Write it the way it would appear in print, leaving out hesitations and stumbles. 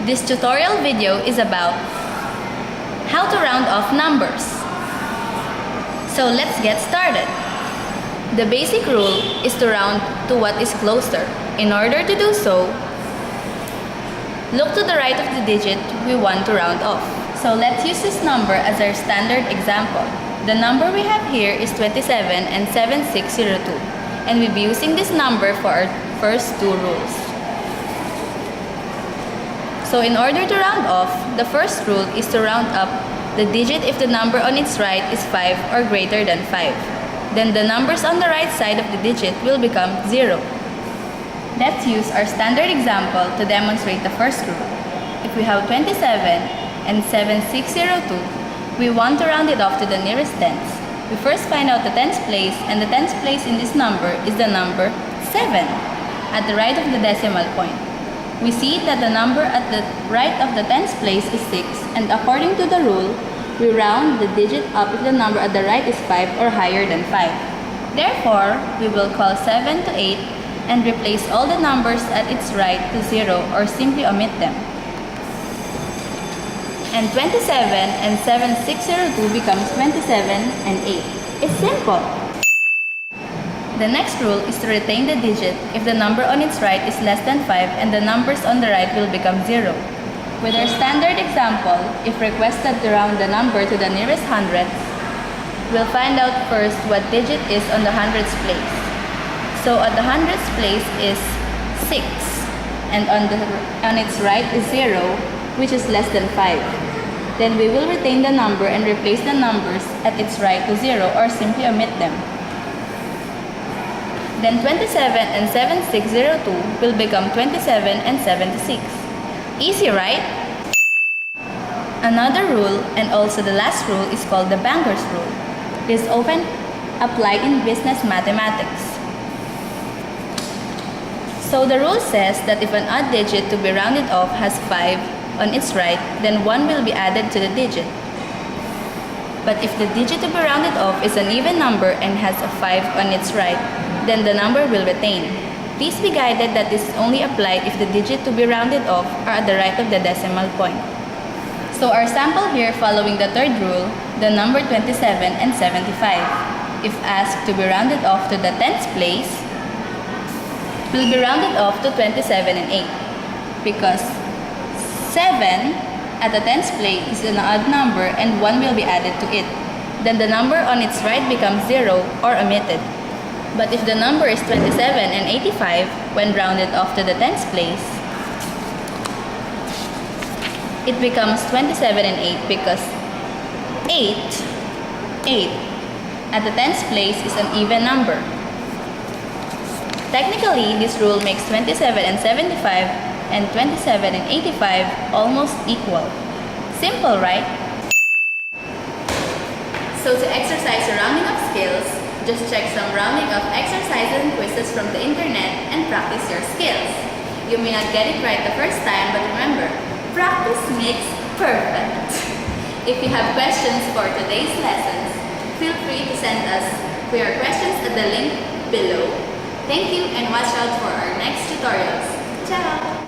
This tutorial video is about how to round off numbers. So let's get started. The basic rule is to round to what is closer. In order to do so, look to the right of the digit we want to round off. So let's use this number as our standard example. The number we have here is 27 and 7602, and we'll be using this number for our first two rules. So in order to round off, the first rule is to round up the digit if the number on its right is 5 or greater than 5. Then the numbers on the right side of the digit will become 0. Let's use our standard example to demonstrate the first rule. If we have 27 and 7602, we want to round it off to the nearest tens. We first find out the tens place, and the tens place in this number is the number 7 at the right of the decimal point. We see that the number at the right of the tens place is 6, and according to the rule, we round the digit up if the number at the right is 5 or higher than 5. Therefore, we will call 7 to 8 and replace all the numbers at its right to 0 or simply omit them. And 27 and 7602 becomes 27 and 8. It's simple. The next rule is to retain the digit if the number on its right is less than 5 and the numbers on the right will become 0. With our standard example, if requested to round the number to the nearest hundredths, we'll find out first what digit is on the hundredths place. So at the hundredths place is 6, and on its right is 0, which is less than 5. Then we will retain the number and replace the numbers at its right to 0 or simply omit them. Then 27 and 7602 will become 27 and 76. Easy, right? Another rule, and also the last rule, is called the banker's rule. It is often applied in business mathematics. So the rule says that if an odd digit to be rounded off has 5 on its right, then 1 will be added to the digit. But if the digit to be rounded off is an even number and has a 5 on its right, then the number will retain. Please be guided that this is only applied if the digit to be rounded off are at the right of the decimal point. So our sample here following the third rule, the number 27 and 75. If asked to be rounded off to the tens place, will be rounded off to 27 and 8 because 7 at the tens place is an odd number and 1 will be added to it. Then the number on its right becomes 0 or omitted. But if the number is 27 and 85 when rounded off to the tens place, it becomes 27 and 8 because 8 at the tens place is an even number. Technically, this rule makes 27 and 75 and 27 and 85 almost equal. Simple, right? So to exercise your rounding up skills, just check some rounding up exercises and quizzes from the internet and practice your skills. You may not get it right the first time, but remember, practice makes perfect. If you have questions for today's lessons, feel free to send us your questions at the link below. Thank you and watch out for our next tutorials. Ciao!